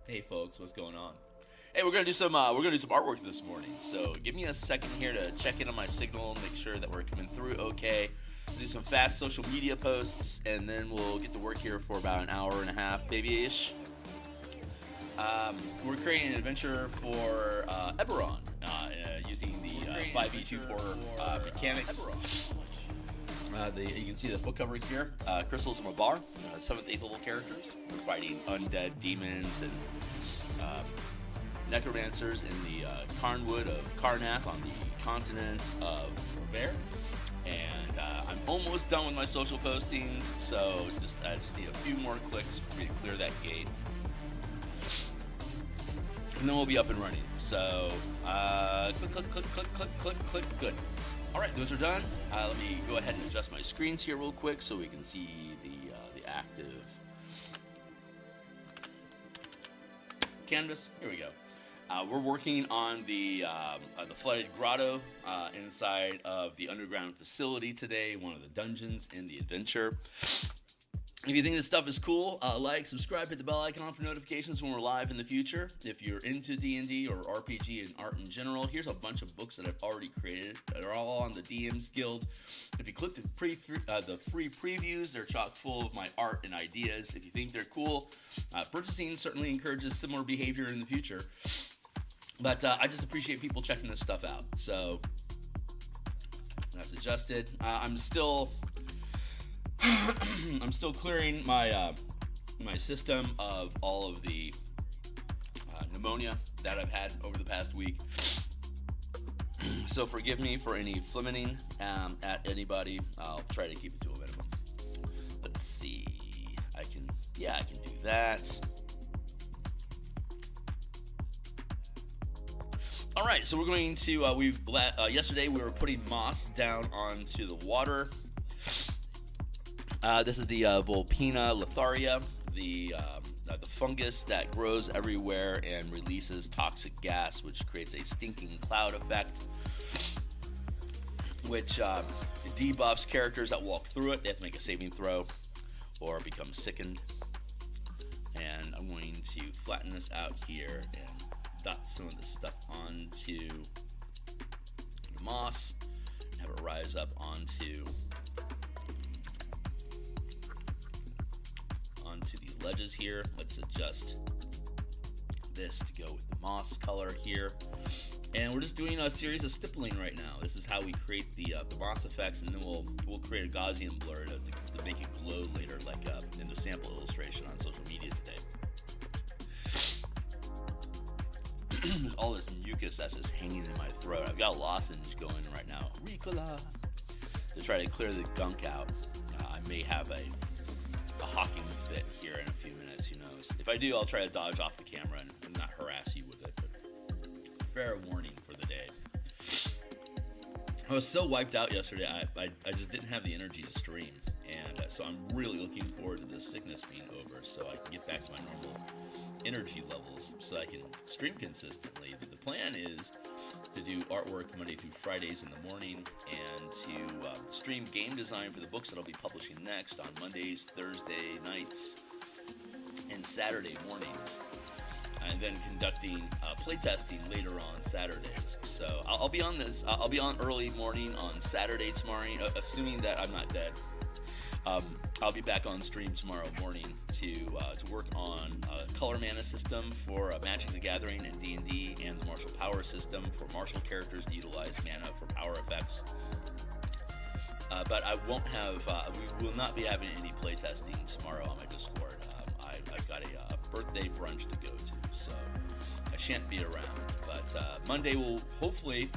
Hey folks, what's going on? Hey, we're gonna do some artwork this morning. So give me a second here to check in on my signal, make sure that we're coming through okay. Do some fast social media posts, and then we'll get to work here for about an hour and a half, maybe ish. We're creating an adventure for Eberron using the 5e24 mechanics. You can see the book cover here. Crystals from a Bar, 7th, 8th level characters. We're fighting undead demons and necromancers in the Carnwood of Carnath on the continent of Revere. And I'm almost done with my social postings, so I just need a few more clicks for me to clear that gate. And then we'll be up and running. So, click, good. All right, those are done. Let me go ahead and adjust my screens here real quick so we can see the active canvas. Here we go. We're working on the flooded grotto inside of the underground facility today, one of the dungeons in the adventure. If you think this stuff is cool, like, subscribe, hit the bell icon for notifications when we're live in the future. If you're into D&D or RPG and art in general, here's a bunch of books that I've already created that are all on the DMsGuild. If you click the free previews, they're chock full of my art and ideas. If you think they're cool, purchasing certainly encourages similar behavior in the future. But I just appreciate people checking this stuff out. So that's adjusted. I'm still clearing my my system of all of the pneumonia that I've had over the past week. So forgive me for any flemening at anybody. I'll try to keep it to a minimum. Let's see. I can do that. All right, so we're going to. Yesterday we were putting moss down onto the water. This is the Vulpina Lotharia, the fungus that grows everywhere and releases toxic gas, which creates a stinking cloud effect, which debuffs characters that walk through it. They have to make a saving throw or become sickened. And I'm going to flatten this out here and dot some of this stuff onto the moss and have it rise up onto these ledges here. Let's adjust this to go with the moss color here. And we're just doing a series of stippling right now. This is how we create the moss effects, and then we'll create a Gaussian blur to make it glow later, like in the sample illustration on social media today. There's all this mucus that's just hanging in my throat. I've got a lozenge going right now, Ricola, to try to clear the gunk out. I may have a hawking fit here in a few minutes, who knows. If I do, I'll try to dodge off the camera and not harass you with it, but fair warning for the day. I was so wiped out yesterday, I just didn't have the energy to stream, and so I'm really looking forward to this sickness being over so I can get back to my normal energy levels so I can stream consistently. The plan is to do artwork Monday through Fridays in the morning, and to stream game design for the books that I'll be publishing next on Mondays, Thursday nights, and Saturday mornings, and then conducting playtesting later on Saturdays. So I'll be on this. I'll be on early morning on Saturday tomorrow, assuming that I'm not dead. I'll be back on stream tomorrow morning to work on color mana system for Magic the Gathering and D&D, and the martial power system for martial characters to utilize mana for power effects. But I won't have. We will not be having any playtesting tomorrow on my Discord. I've got a birthday brunch to go to, so I shan't be around. But Monday will hopefully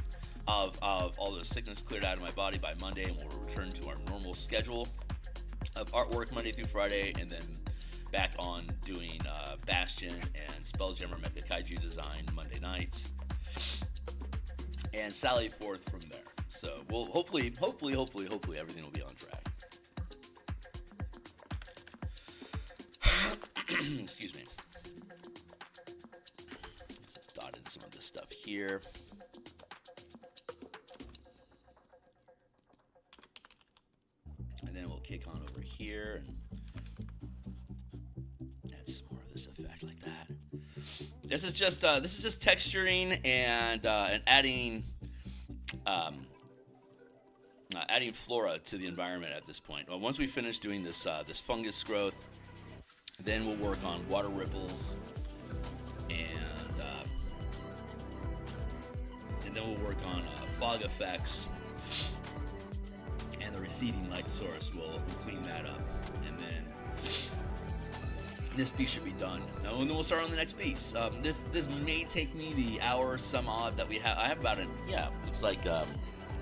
have all the sickness cleared out of my body by Monday, and we'll return to our normal schedule of artwork Monday through Friday, and then back on doing Bastion and Spelljammer Mecha Kaiju design Monday nights, and sally forth from there. So we'll hopefully everything will be on track. Excuse me. Just dotted some of this stuff here. And then we'll kick on over here and add some more of this effect like that. This is just texturing and adding adding flora to the environment at this point. Well, once we finish doing this this fungus growth, then we'll work on water ripples, and then we'll work on fog effects, and the receding light source. We'll clean that up, and then this piece should be done. Now, and then we'll start on the next piece. This may take me the hour some odd that we have. I have about looks like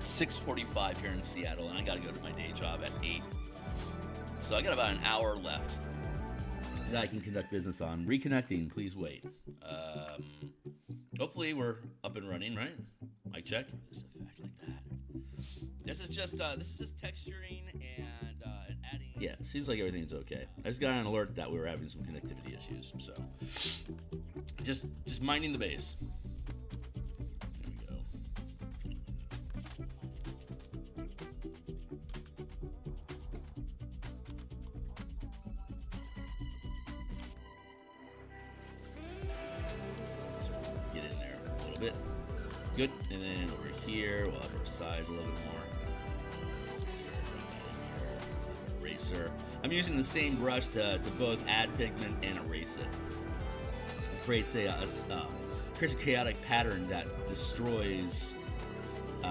6:45 here in Seattle, and I gotta go to my day job at 8. So I got about an hour left that I can conduct business on. Reconnecting, please wait. Hopefully we're up and running, right? Mic check. This effect like that. This is just texturing and adding. Yeah, it seems like everything's okay. I just got an alert that we were having some connectivity issues, so just minding the base. There we go. Get in there a little bit. Good, and then over here we'll have our size a little bit more. Eraser. I'm using the same brush to both add pigment and erase it. It creates a chaotic pattern that destroys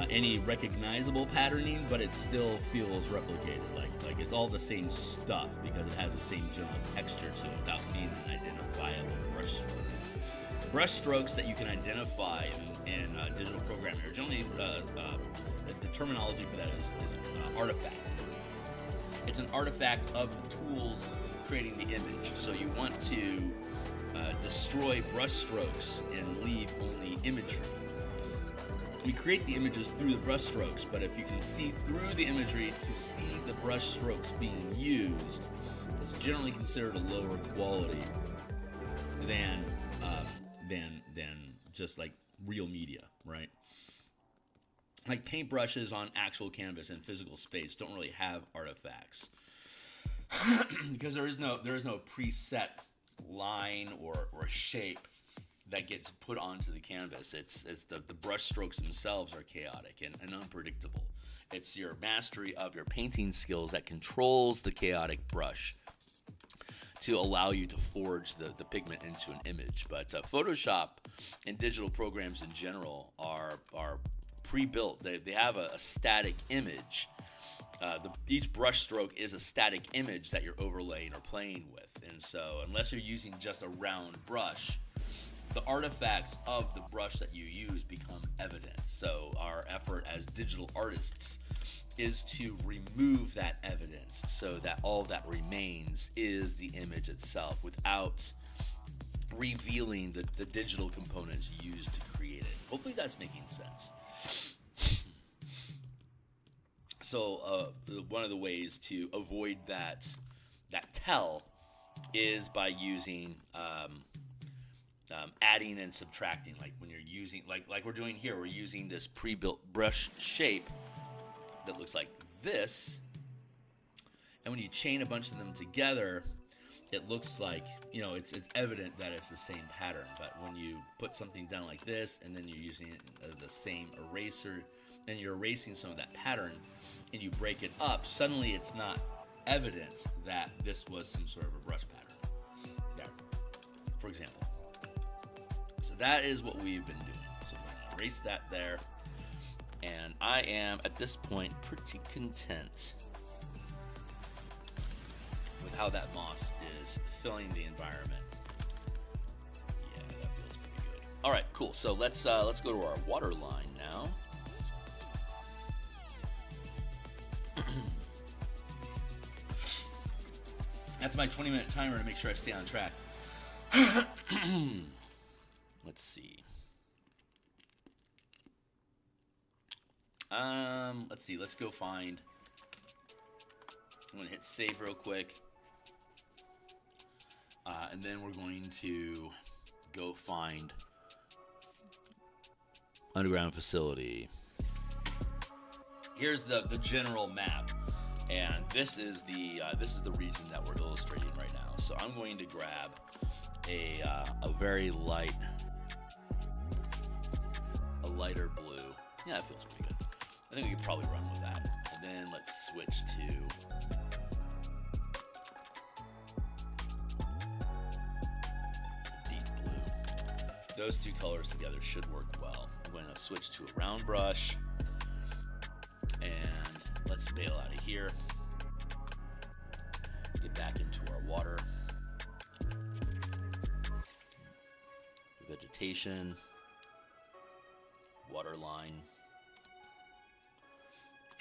any recognizable patterning, but it still feels replicated. Like it's all the same stuff because it has the same general texture to it without being an identifiable brush stroke. Brush strokes that you can identify in digital programming are generally the terminology for that is artifact. It's an artifact of the tools creating the image. So you want to destroy brush strokes and leave only imagery. We create the images through the brush strokes, but if you can see through the imagery to see the brush strokes being used, it's generally considered a lower quality than just like real media, right? Like paintbrushes on actual canvas and physical space don't really have artifacts because there is no preset line or shape that gets put onto the canvas. It's the brush strokes themselves are chaotic and unpredictable. It's your mastery of your painting skills that controls the chaotic brush to allow you to forge the pigment into an image. But Photoshop and digital programs in general are pre-built. They have a static image. Each brush stroke is a static image that you're overlaying or playing with. And so unless you're using just a round brush, the artifacts of the brush that you use become evident. So our effort as digital artists is to remove that evidence so that all that remains is the image itself without revealing the digital components used to create it. Hopefully that's making sense. So one of the ways to avoid that tell is by using adding and subtracting. Like when you're using like we're doing here, we're using this pre-built brush shape that looks like this, and when you chain a bunch of them together, it looks like, it's evident that it's the same pattern. But when you put something down like this, and then you're using the same eraser, and you're erasing some of that pattern, and you break it up, suddenly it's not evident that this was some sort of a brush pattern. There, for example. So that is what we've been doing. So I'm going to erase that there. And I am, at this point, pretty content with how that moss is filling the environment. Yeah, that feels pretty good. All right, cool. So let's go to our water line now. That's my 20-minute timer to make sure I stay on track. Let's see. Let's go find. I'm gonna hit save real quick, and then we're going to go find underground facility. Here's the general map, and this is the region that we're illustrating right now. So I'm going to grab a very lighter blue. Yeah, it feels pretty good. I think we could probably run with that. And then let's switch to deep blue. Those two colors together should work well. I'm going to switch to a round brush, and let's bail out of here. Get back into our water. Vegetation. Water line.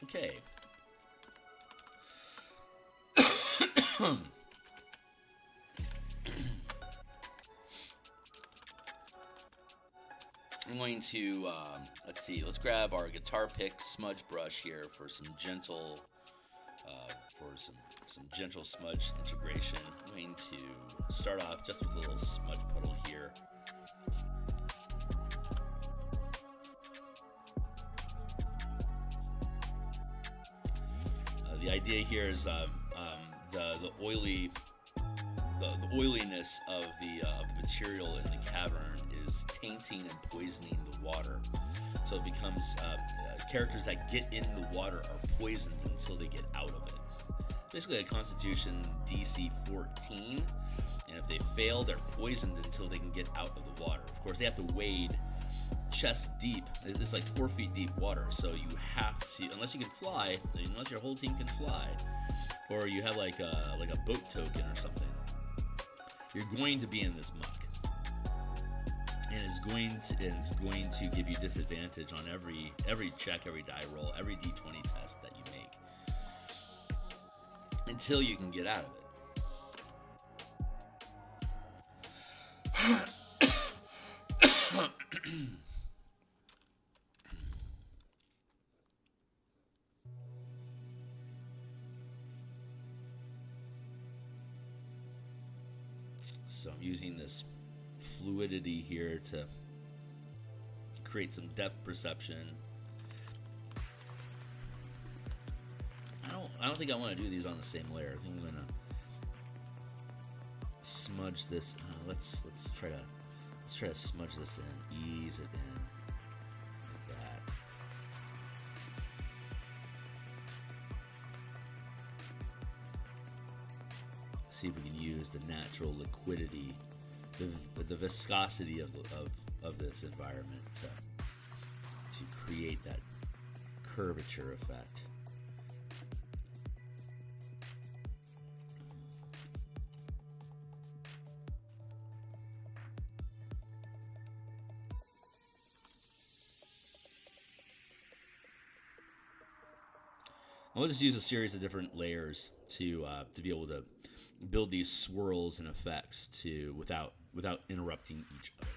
Okay. I'm going to, let's see, let's grab our guitar pick smudge brush here for some gentle, gentle smudge integration. I'm going to start off just with a little smudge puddle here. The idea here is the oiliness of the material in the cavern is tainting and poisoning the water. So it becomes characters that get in the water are poisoned until they get out of it. Basically a Constitution DC 14, and if they fail, they're poisoned until they can get out of the water. Of course, they have to wade chest deep. It's like 4 feet deep water, so you have to, unless you can fly, unless your whole team can fly, or you have like a boat token or something, you're going to be in this muck, and it's going to give you disadvantage on every check, every die roll, every D20 test that you make, until you can get out of it. So I'm using this fluidity here to create some depth perception. I don't think I want to do these on the same layer. I think I'm gonna smudge this. Let's try to smudge this in, ease it in like that. See if we can use the natural liquidity, the viscosity of this environment to create that curvature effect. I'll just use a series of different layers to be able to build these swirls and effects without interrupting each other.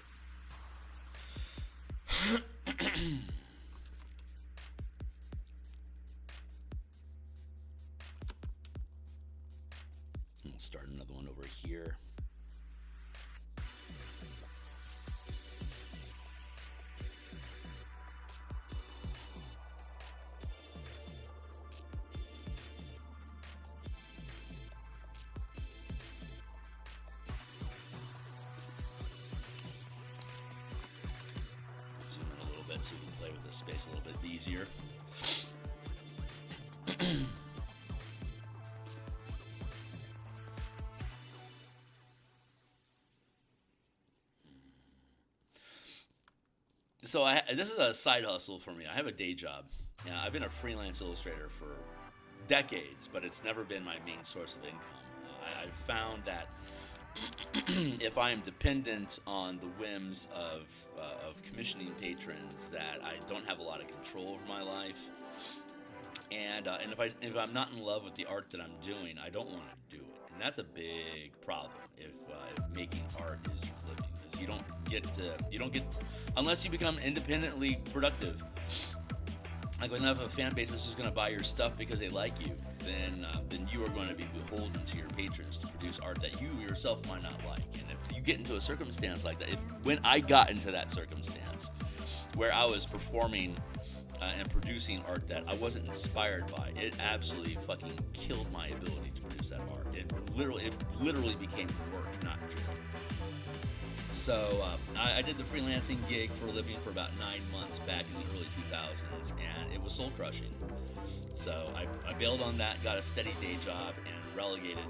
I'll start another one over here. So we can play with this space a little bit easier. So this is a side hustle for me. I have a day job. I've been a freelance illustrator for decades, but it's never been my main source of income. I've found that if I am dependent on the whims of commissioning patrons, that I don't have a lot of control over my life, and if I'm not in love with the art that I'm doing, I don't want to do it, and that's a big problem. If making art is your living, because you don't get unless you become independently productive. Like when you have a fan base that's just going to buy your stuff because they like you, then you are going to be beholden to your patrons to produce art that you yourself might not like. And if you get into a circumstance like that, when I got into that circumstance where I was performing and producing art that I wasn't inspired by, it absolutely fucking killed my ability to produce was that art. It literally became work, not joy. So I did the freelancing gig for a living for about 9 months back in the early 2000s, and it was soul crushing. So I bailed on that, got a steady day job, and relegated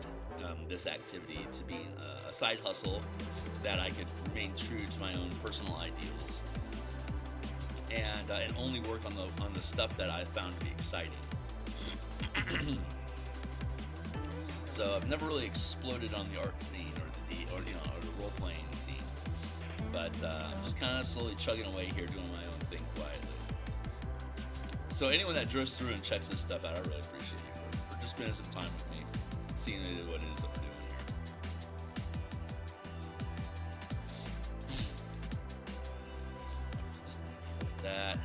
this activity to being a side hustle that I could remain true to my own personal ideals, and only work on the stuff that I found to be exciting. So I've never really exploded on the art scene or the role playing scene, but I'm just kind of slowly chugging away here, doing my own thing quietly. So anyone that drifts through and checks this stuff out, I really appreciate you for just spending some time with me, seeing what it is I'm doing here. That.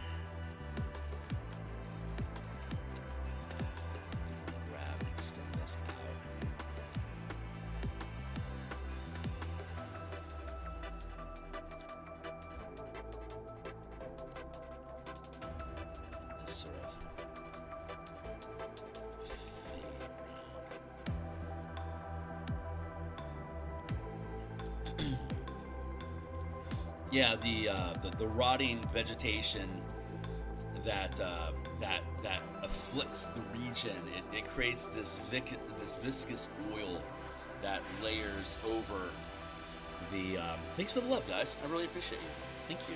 Grab and extend this out. This sort of fade around. Yeah, the rotting vegetation that afflicts the region. It creates this viscous oil that layers over the. Thanks for the love, guys. I really appreciate you. Thank you.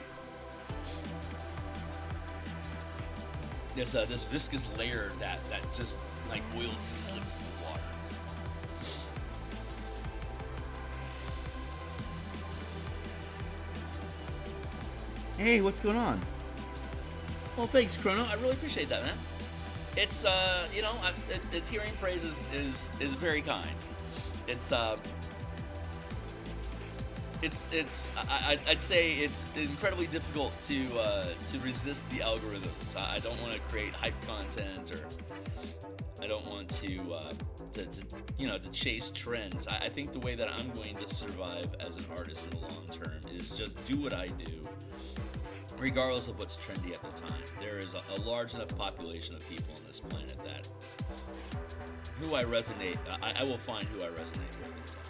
There's this viscous layer that just like oil slicks the water. Hey, what's going on? Well, thanks, Chrono. I really appreciate that, man. It's it's hearing praise is very kind. I'd say it's incredibly difficult to resist the algorithms. I don't want to create hype content, or I don't want to chase trends. I think the way that I'm going to survive as an artist in the long term is just do what I do, regardless of what's trendy at the time. There is a large enough population of people on this planet that I will find who I resonate with in time.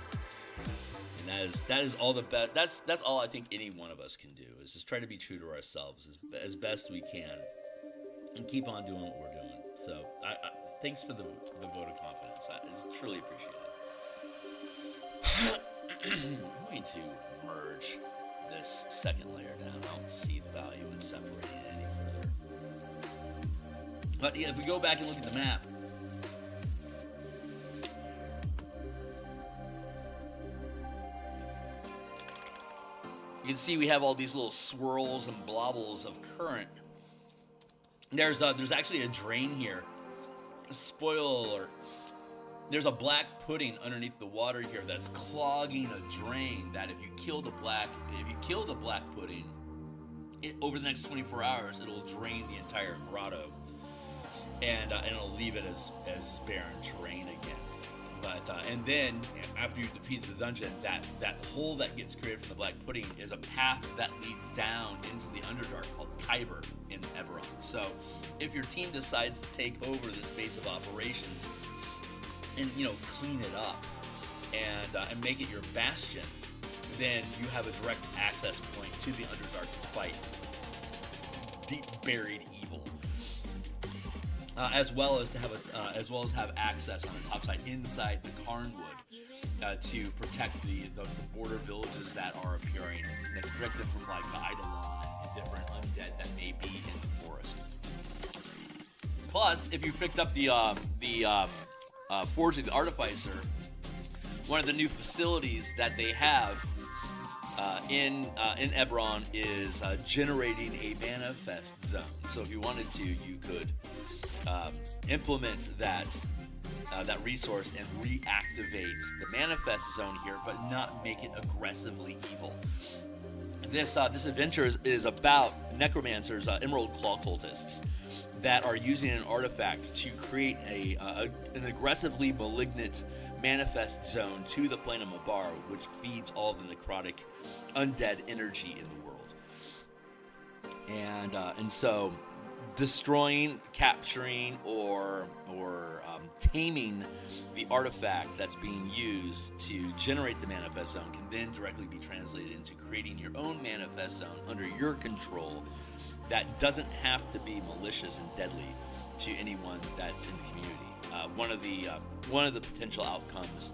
And that is all the best. That's all I think any one of us can do, is just try to be true to ourselves as best we can, and keep on doing what we're doing. So thanks for the vote of confidence. I truly appreciate it. I'm going to merge this second layer down. I don't see the value in separating it any further. But yeah, if we go back and look at the map, you can see we have all these little swirls and blobbles of current. There's actually a drain here. Spoiler alert. There's a black pudding underneath the water here that's clogging a drain that if you kill the black pudding, over the next 24 hours, it'll drain the entire grotto, and it'll leave it as barren terrain again. But and then after you defeat the dungeon, that hole that gets created from the black pudding is a path that leads down into the Underdark called Kyber in Eberron. So if your team decides to take over this base of operations and clean it up and make it your bastion, then you have a direct access point to the Underdark to fight deep buried evil, as well as have access on the top side inside the Carnwood to protect the border villages that are appearing, that protect them from like the Eidolon and different undead that may be in the forest. Plus, if you picked up the Forge of the Artificer, one of the new facilities that they have in Eberron is generating a manifest zone. So if you wanted to, you could implement that resource and reactivate the manifest zone here, but not make it aggressively evil. This adventure is about necromancers, Emerald Claw cultists, that are using an artifact to create an aggressively malignant manifest zone to the plane of Mabar, which feeds all the necrotic undead energy in the world. And so destroying, capturing, or taming the artifact that's being used to generate the manifest zone can then directly be translated into creating your own manifest zone under your control that doesn't have to be malicious and deadly to anyone that's in the community. One of the potential outcomes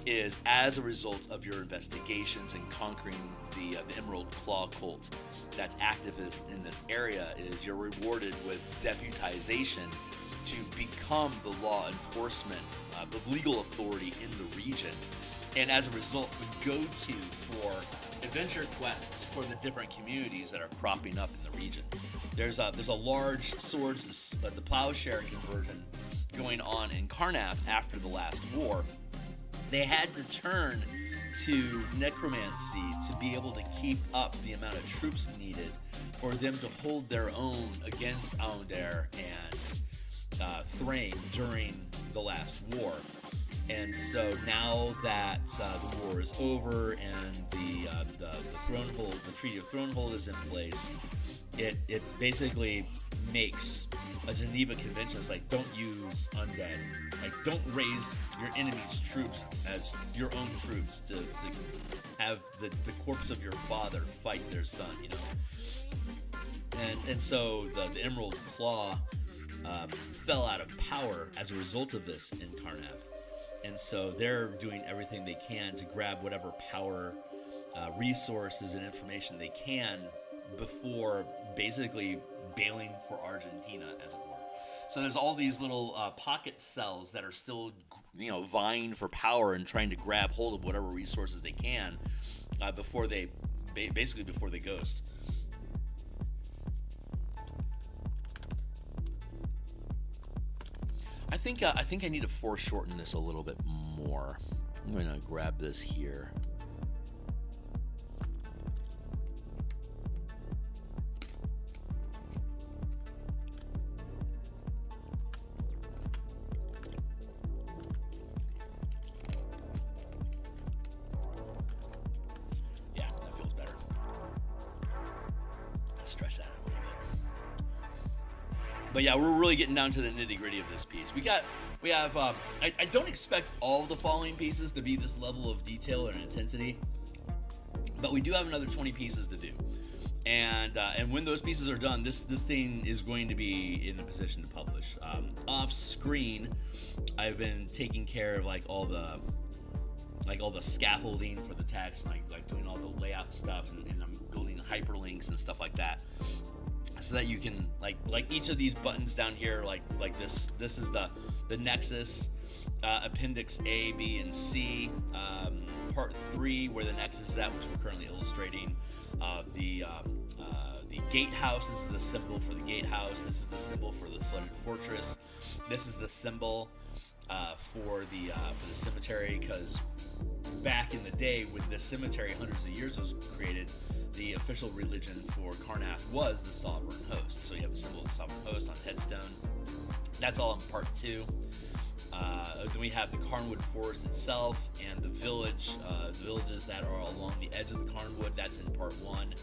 is, as a result of your investigations and conquering the Emerald Claw cult that's active in this area, is you're rewarded with deputization to become the law enforcement, the legal authority in the region, and as a result, the go-to for adventure quests for the different communities that are cropping up in the region. There's a large swords, the plowshare conversion going on in Karnath after the last war. They had to turn to necromancy to be able to keep up the amount of troops needed for them to hold their own against Aundair and Thrain during the last war. And so now that the war is over and the Thronehold, the Treaty of Thronehold is in place, it basically makes a Geneva Convention. It's like, don't use undead. Like, don't raise your enemy's troops as your own troops to have the corpse of your father fight their son, you know. And so the Emerald Claw fell out of power as a result of this in Karnath. And so they're doing everything they can to grab whatever power, resources, and information they can before basically bailing for Argentina, as it were. So there's all these little pocket cells that are still, you know, vying for power and trying to grab hold of whatever resources they can before they ghost. I think I need to foreshorten this a little bit more. I'm going to grab this here. Yeah, that feels better. Stretch that out a little bit. But yeah, we're really getting down to the nitty-gritty of this piece. We have. I don't expect all of the following pieces to be this level of detail and intensity, but we do have another 20 pieces to do. And when those pieces are done, this thing is going to be in a position to publish. Off screen, I've been taking care of all the scaffolding for the text, like doing all the layout stuff, and I'm building hyperlinks and stuff like that, so that you can like each of these buttons down here, like this is the Nexus, Appendix A, B, and C, Part 3 where the Nexus is at, which we're currently illustrating. The gatehouse, this is the symbol for the gatehouse. This is the symbol for the flooded fortress. This is the symbol for the cemetery, because back in the day when the cemetery hundreds of years was created, the official religion for Karnath was the sovereign host. So you have a symbol of the sovereign host on headstone. That's all in Part 2. Then we have the Carnwood Forest itself and the village, the villages that are along the edge of the Carnwood. That's in Part 1.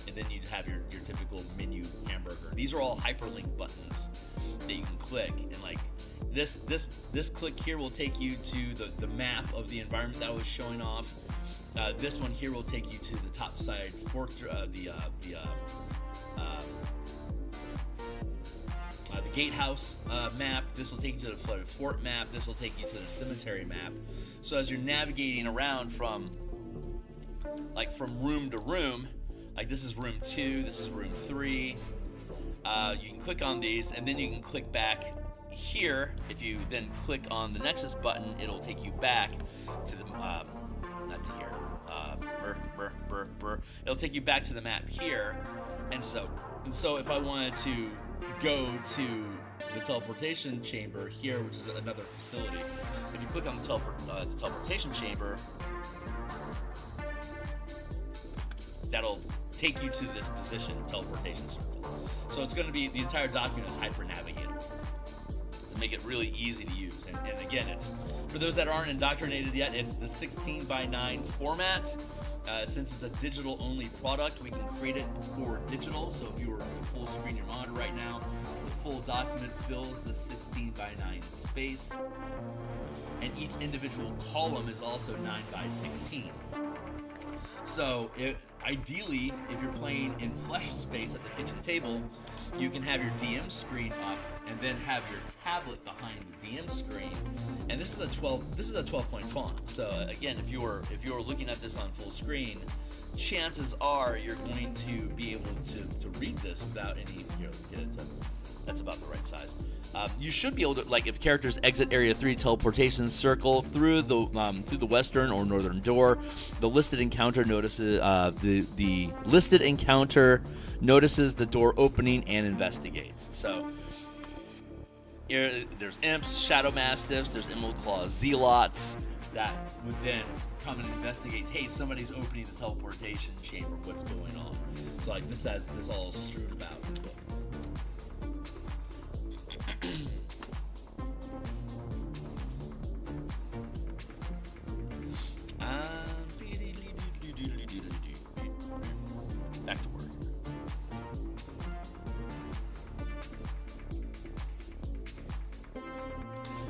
And then you have your typical menu hamburger. These are all hyperlink buttons that you can click, and like this click here will take you to the map of the environment that I was showing off. This one here will take you to the topside the gatehouse map. This will take you to the flooded fort map. This will take you to the cemetery map. So as you're navigating around from room to room, like this is room 2, this is room 3, you can click on these, and then you can click back here. If you then click on the Nexus button, it'll take you back to the not to here. It'll take you back to the map here, and so if I wanted to go to the teleportation chamber here, which is another facility, if you click on the teleportation chamber, that'll take you to this position, teleportation circle. So it's going to be, the entire document is hyper navigatable. make it really easy to use. And again, it's for those that aren't indoctrinated yet, it's the 16:9 format. Since it's a digital-only product, we can create it for digital. So if you were full screen your monitor right now, the full document fills the 16:9 space. And each individual column is also 9:16. So ideally, if you're playing in flesh space at the kitchen table, you can have your DM screen up and then have your tablet behind the DM screen. And this is a 12-point font. So again, if you're looking at this on full screen, chances are you're going to be able to read this without any. Here, let's get it to. That's about the right size. You should be able to, like, if characters exit Area 3 teleportation circle through the western or northern door, the listed encounter notices the listed encounter notices the door opening and investigates. So here, there's imps, shadow mastiffs, there's emerald claw zealots that would then come and investigate. Hey, somebody's opening the teleportation chamber. What's going on? So like this all strewn about. Back to work.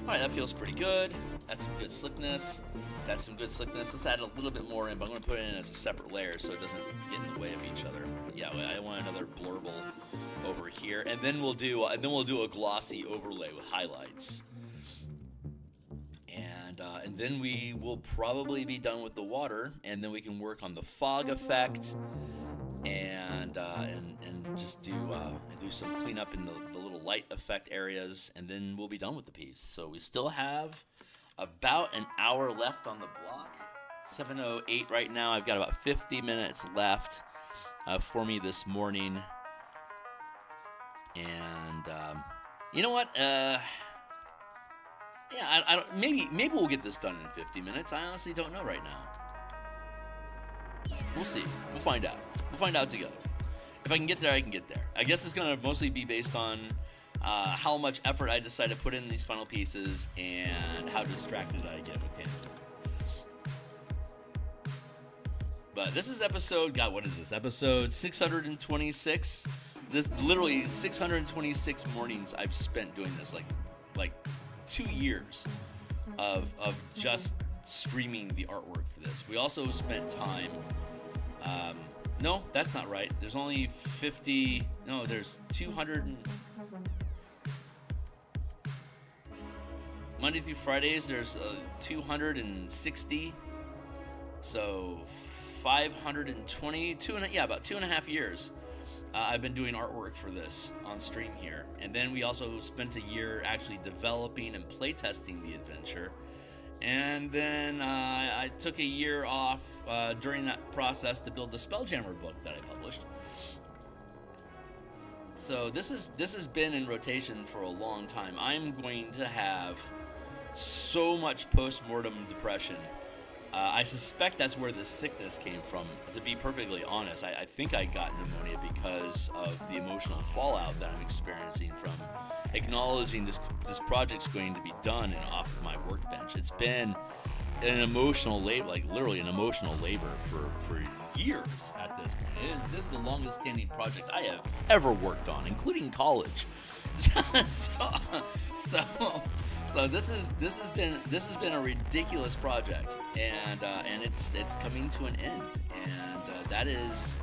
Alright, that feels pretty good. That's some good slickness. That's some good slickness. Let's add a little bit more in, but I'm going to put it in as a separate layer so it doesn't get in the way of each other. But yeah, I want another blurble over here, and then we'll do a glossy overlay with highlights. And then we will probably be done with the water, and then we can work on the fog effect, and just do some cleanup in the little light effect areas, and then we'll be done with the piece. So we still have about an hour left on the block. 7:08 right now. I've got about 50 minutes left for me this morning, and you know what? Yeah, I don't, maybe we'll get this done in 50 minutes. I honestly don't know right now. We'll see. We'll find out. We'll find out together. If I can get there, I can get there. I guess it's going to mostly be based on how much effort I decide to put in these final pieces and how distracted I get with tangents. But this is episode, God, what is this? Episode 626. This literally 626 mornings I've spent doing this, like 2 years of just streaming the artwork for this. We also spent time. No, that's not right. There's only 50. No, there's 200. Monday through Fridays, there's 260. So 520. About 2.5 years. I've been doing artwork for this on stream here. And then we also spent a year actually developing and playtesting the adventure. And then I took a year off during that process to build the Spelljammer book that I published. So this has been in rotation for a long time. I'm going to have so much post-mortem depression. I suspect that's where the sickness came from. To be perfectly honest, I think I got pneumonia because of the emotional fallout that I'm experiencing from acknowledging this project's going to be done and off of my workbench. It's been an emotional labor, like literally an emotional labor for years at this point. This is the longest standing project I have ever worked on, including college. So this has been a ridiculous project, and it's coming to an end, and that is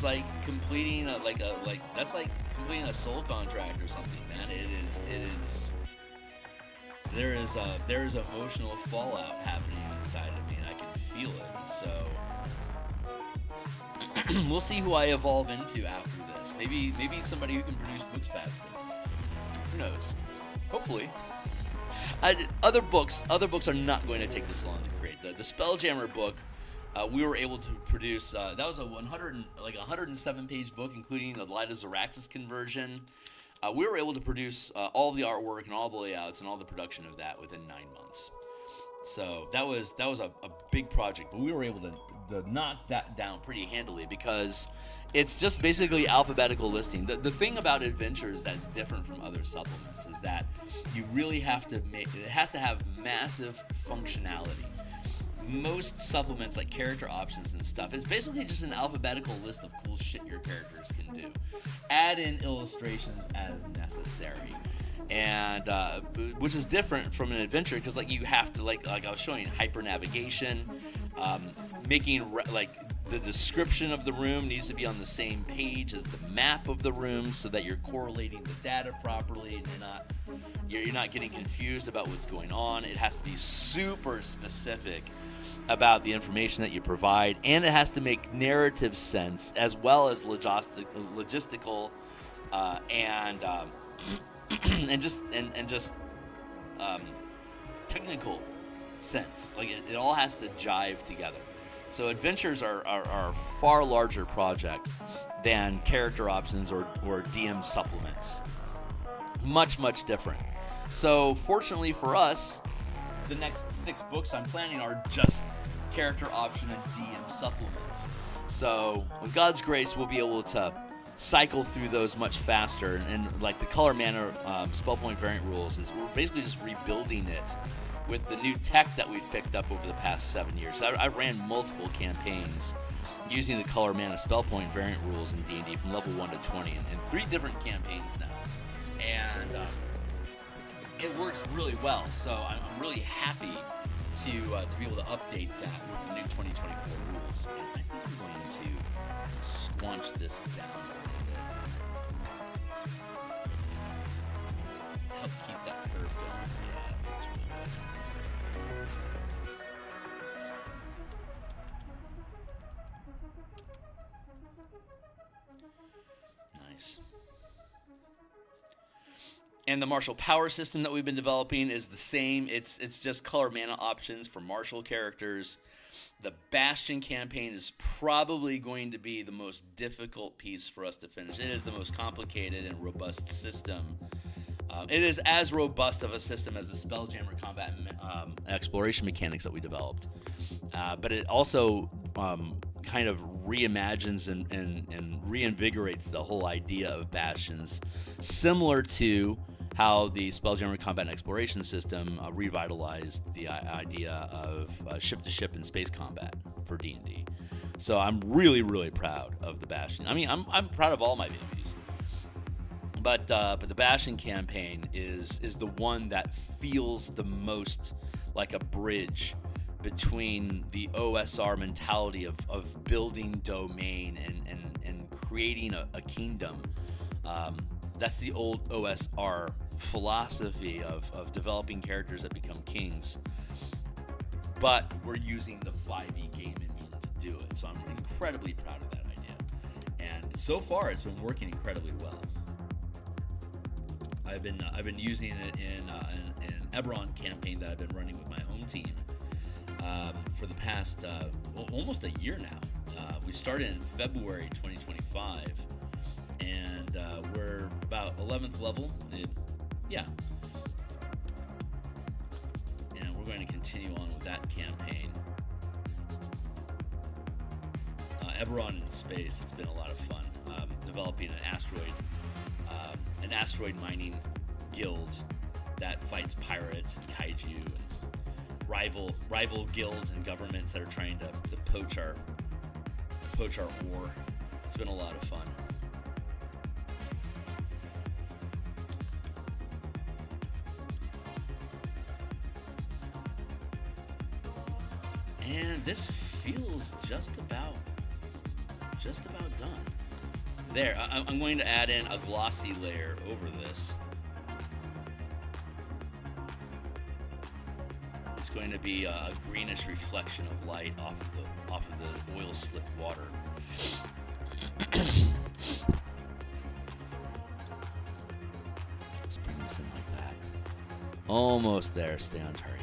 like completing that's like completing a soul contract or something, man. There is emotional fallout happening inside of me, and I can feel it. So we'll see who I evolve into after this. Maybe somebody who can produce books faster. Who knows? Hopefully. Other books are not going to take this long to create. The Spelljammer book, we were able to produce. That was a 107-page book, including the Light of Xeraxis conversion. We were able to produce all of the artwork and all the layouts and all the production of that within 9 months. So that was a big project, but we were able to knock that down pretty handily, because it's just basically alphabetical listing. The thing about adventures that's different from other supplements is that you really have to it has to have massive functionality. Most supplements, like character options and stuff, it's basically just an alphabetical list of cool shit your characters can do. Add in illustrations as necessary, and which is different from an adventure, because like you have to like I was showing, hyper navigation, making the description of the room needs to be on the same page as the map of the room, so that you're correlating the data properly and you're not getting confused about what's going on. It has to be super specific about the information that you provide, and it has to make narrative sense, as well as logistical and just technical sense. Like it all has to jive together. So adventures are a far larger project than character options or DM supplements. Much different. So fortunately for us, the next 6 books I'm planning are just character option and DM supplements. So with God's grace, we'll be able to cycle through those much faster. And like the color mana spell point variant rules, is we're basically just rebuilding it with the new tech that we've picked up over the past 7 years. I ran multiple campaigns using the color mana spell point variant rules in D&D from level 1 to 20 in 3 different campaigns now. And it works really well, so I'm really happy to be able to update that with the new 2024 rules. And I think I'm going to squanch this down a little bit. Help keep that curve going. Yeah, that feels really good. Nice. And the martial power system that we've been developing is the same. It's just color mana options for martial characters. The Bastion campaign is probably going to be the most difficult piece for us to finish. It is the most complicated and robust system. It is as robust of a system as the Spelljammer combat and exploration mechanics that we developed. But it also kind of reimagines and reinvigorates the whole idea of Bastions, similar to how the Spelljammer combat and exploration system revitalized the idea of ship-to-ship and space combat for D&D. So I'm really proud of the Bastion. I mean, I'm proud of all my babies. But the Bastion campaign is the one that feels the most like a bridge between the OSR mentality of building domain and creating a kingdom. That's the old OSR philosophy of developing characters that become kings. But we're using the 5e game engine to do it. So I'm incredibly proud of that idea. And so far, it's been working incredibly well. I've been using it in an Eberron campaign that I've been running with my home team for the past almost a year now. We started in February 2025, and we're about 11th level. Yeah. And we're going to continue on with that campaign. Eberron in space, it's been a lot of fun. Developing an asteroid mining guild that fights pirates and kaiju and rival guilds and governments that are trying to poach our ore. It's been a lot of fun. And this feels just about done. There, I'm going to add in a glossy layer over this. It's going to be a greenish reflection of light off of the oil slick water. Let's bring this in like that. Almost there. Stay on target.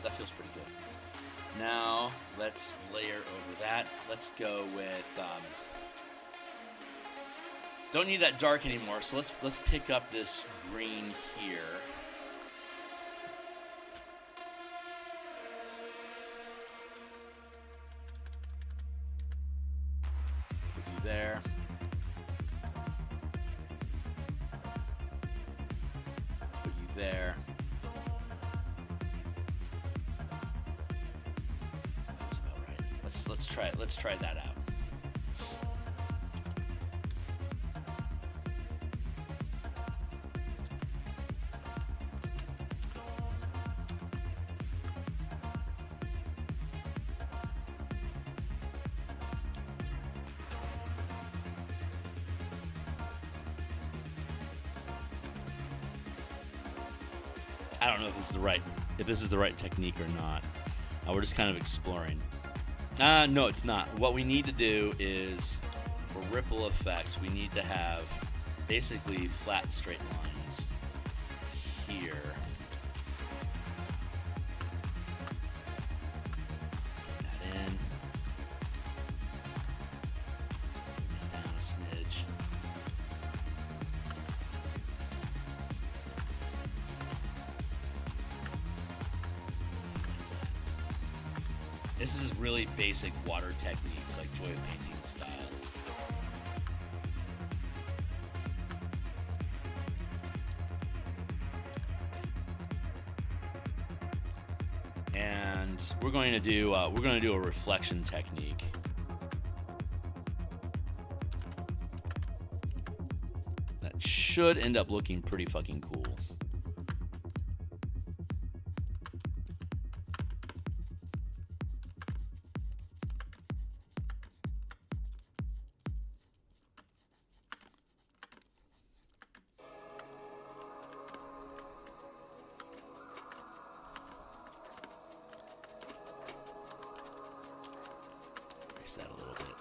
That feels pretty good. Now let's layer over that. Let's go with Don't need that dark anymore, so let's pick up this green here. Put you there. Put you there. Feels about right. Let's try that out. I don't know if this is the right technique or not. We're just kind of exploring. No, it's not. What we need to do is, for ripple effects, we need to have basically flat straight lines here. Bring that in. Bring that down a smidge. This is really basic water techniques, like Joy of Painting style. And we're going to do a reflection technique. That should end up looking pretty fucking cool. That a little bit.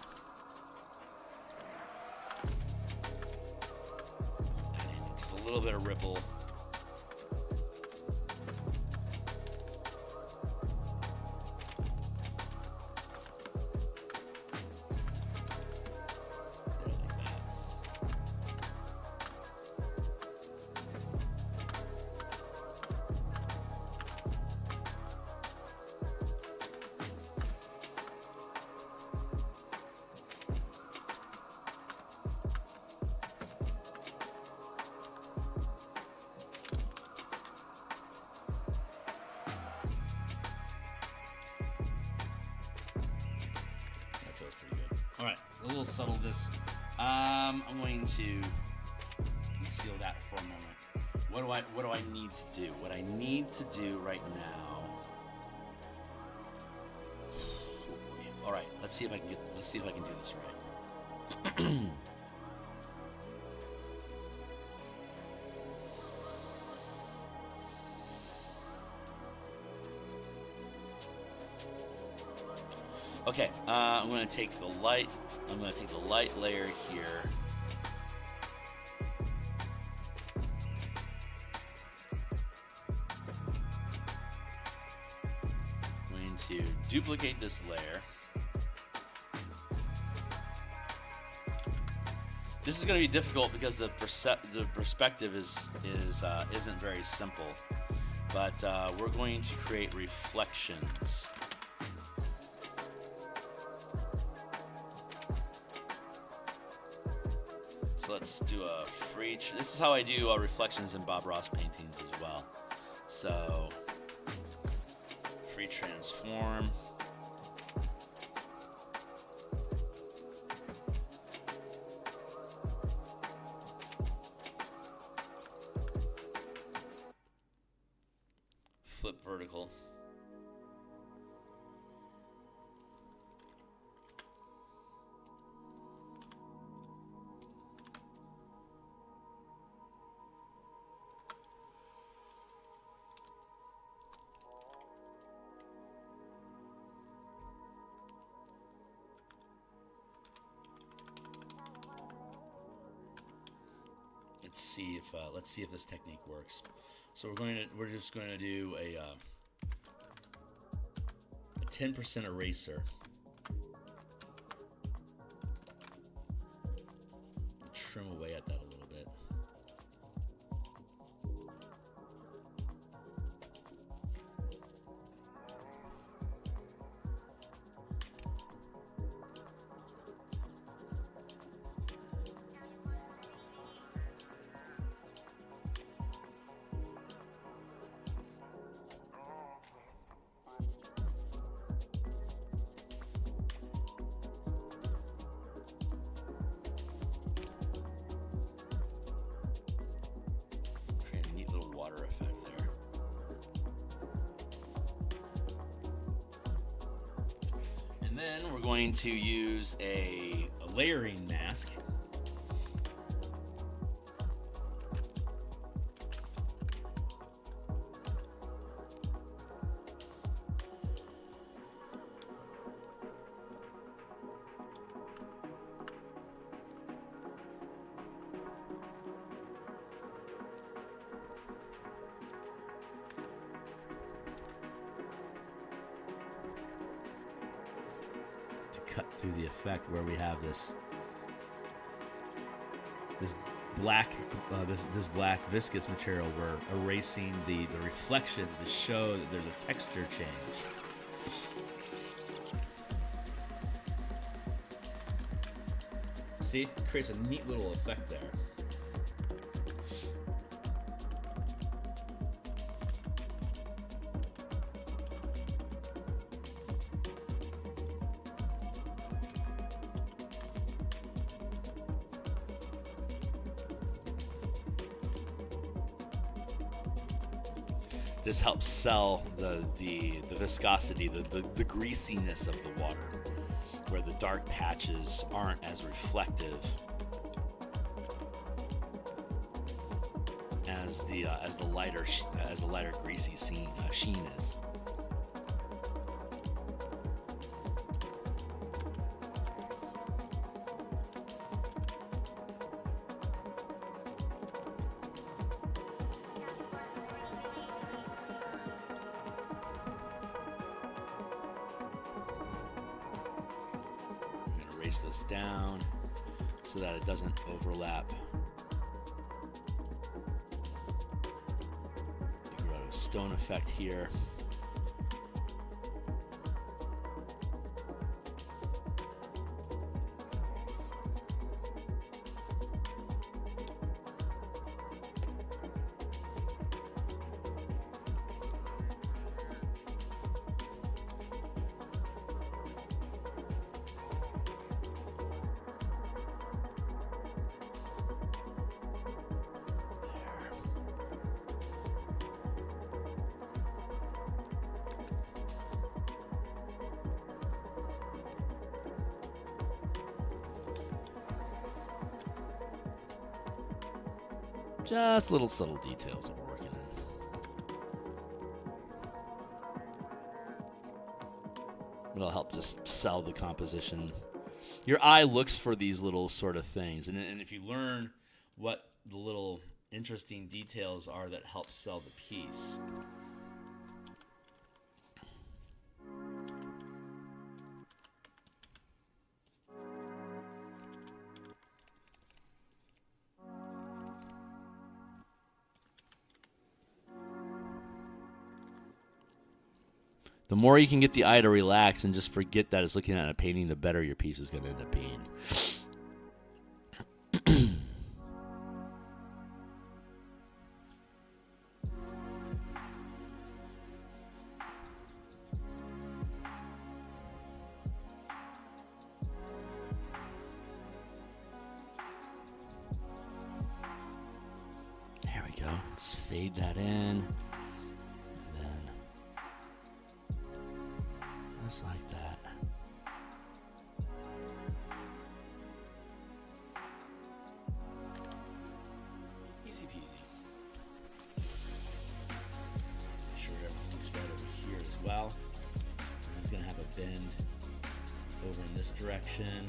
Just a little bit of ripple. A little subtle this. I'm going to conceal that for a moment. What do I need to do? What I need to do right now. All right, let's see if I can do this right. Okay, I'm going to take the light. I'm going to take the light layer here. I'm going to duplicate this layer. This is going to be difficult because the perspective isn't very simple, but we're going to create reflections. So let's do a free. This is how I do reflections in Bob Ross paintings as well. So free transform. Flip vertical. Let's see if this technique works. So we're just going to do a 10% eraser. Trim away And then we're going to use a layering mask. Cut through the effect where we have this black viscous material. We're erasing the reflection to show that there's a texture change. See, it creates a neat little effect there. This helps sell the viscosity, the greasiness of the water, where the dark patches aren't as reflective as the lighter greasy sheen is. Erase this down so that it doesn't overlap the grotto stone effect here. Just little subtle details that we're working on. It'll help just sell the composition. Your eye looks for these little sort of things. And if you learn what the little interesting details are that help sell the piece. The more you can get the eye to relax and just forget that it's looking at a painting, the better your piece is going to end up being. There we go. Just fade that in. Just like that. Easy peasy. Make sure everything looks right over here as well. This is going to have a bend over in this direction.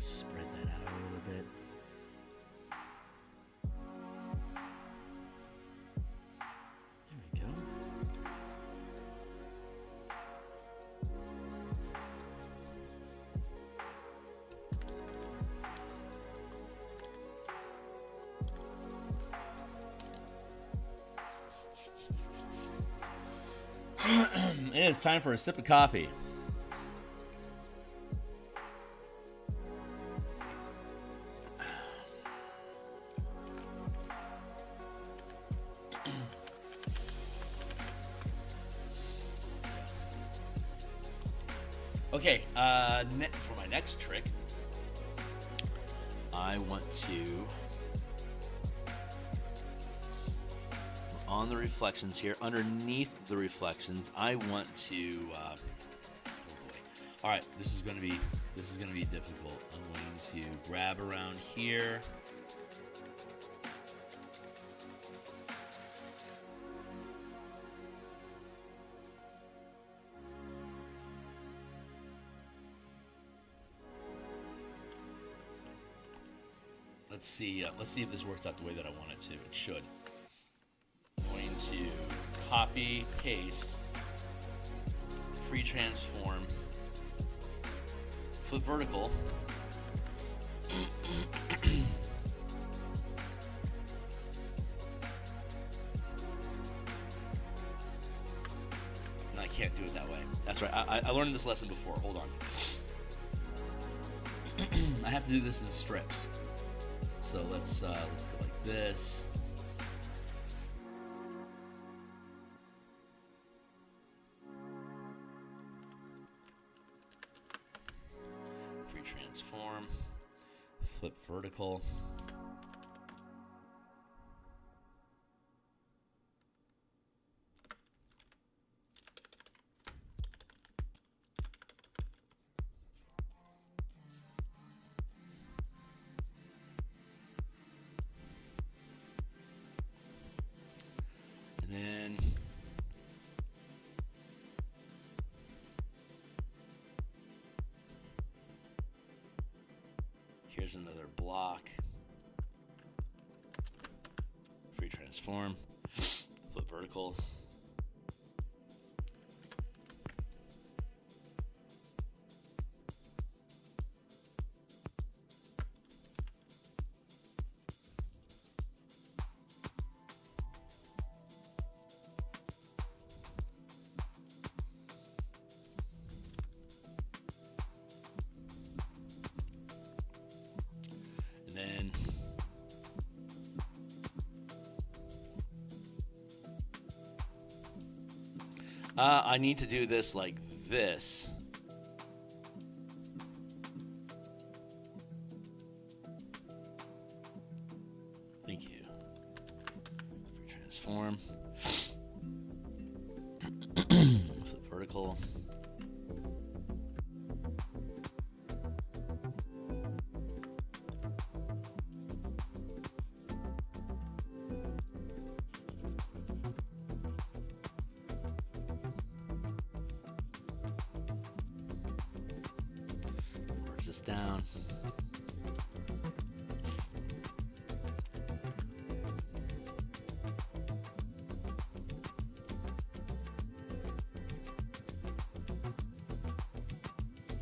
Spread that out a little bit. There we go. It's time for a sip of coffee. Okay, for my next trick, I want to, on the reflections here, underneath the reflections, I want to, oh boy. All right, this is going to be difficult. I'm going to grab around here. Let's see if this works out the way that I want it to. It should. I'm going to copy, paste, free transform, flip vertical. No, I can't do it that way. That's right. I learned this lesson before. Hold on. I have to do this in strips. So let's go like this. Free transform, flip vertical. Here's another block. Free transform. Flip vertical. I need to do this like this. Thank you. Transform. Flip vertical. Down.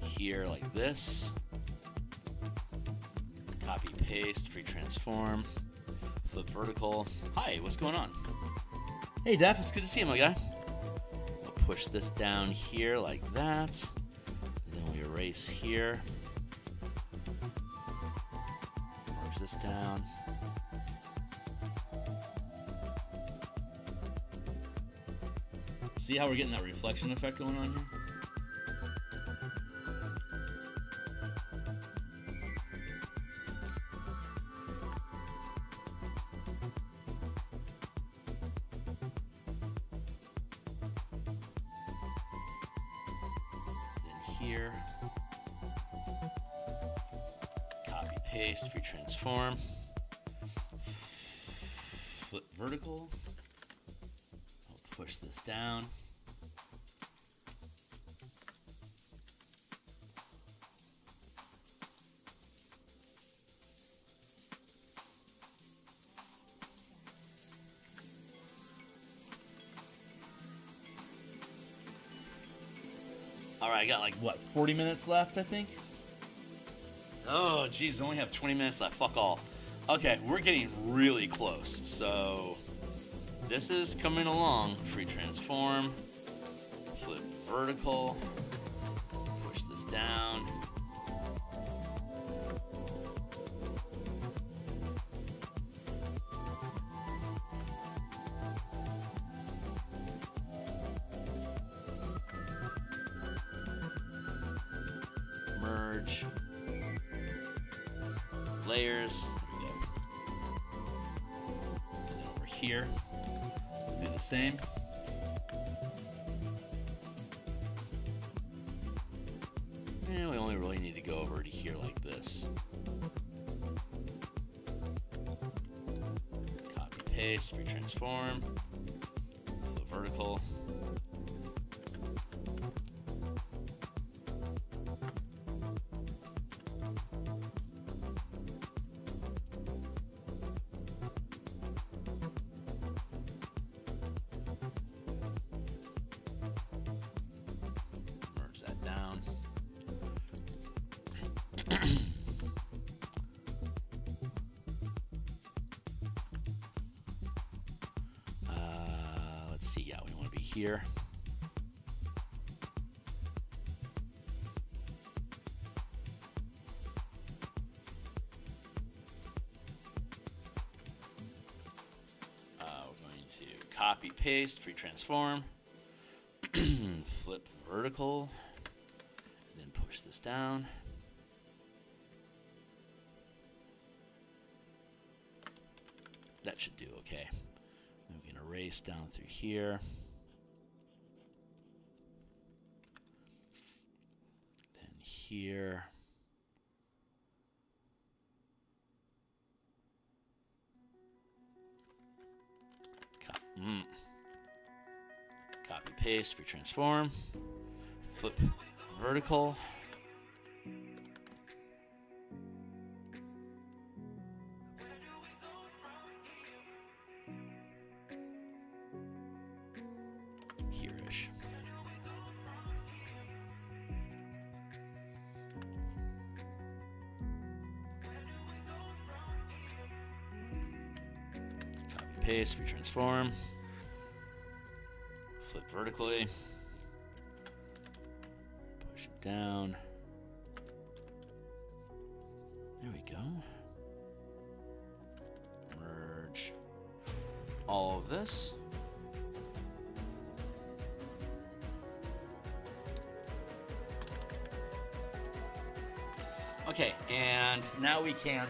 Here like this. Copy paste, free transform, flip vertical. Hi, what's going on? Hey Def, it's good to see you, my guy. I'll push this down here like that. And then we erase here. This down. See how we're getting that reflection effect going on here? Then here. Paste, free transform, flip vertical, I'll push this down, alright, I got like what, 40 minutes left I think? Oh, geez, I only have 20 minutes left. Fuck all. Okay, we're getting really close. So, this is coming along. Free transform. Flip vertical. Push this down. layers. There we go. And then over here, do the same. And we only really need to go over to here like this. Copy, paste, retransform, flip vertical. Merge that down. Let's see. Yeah, we want to be here. We're going to copy, paste, free transform, flip vertical, and then push this down. That should do okay. Then we can erase down through here. Then here. Copy, paste, retransform, flip vertical. Here-ish. Copy, paste, retransform, flip vertically, push it down. There we go. Merge all of this. Okay, and now we can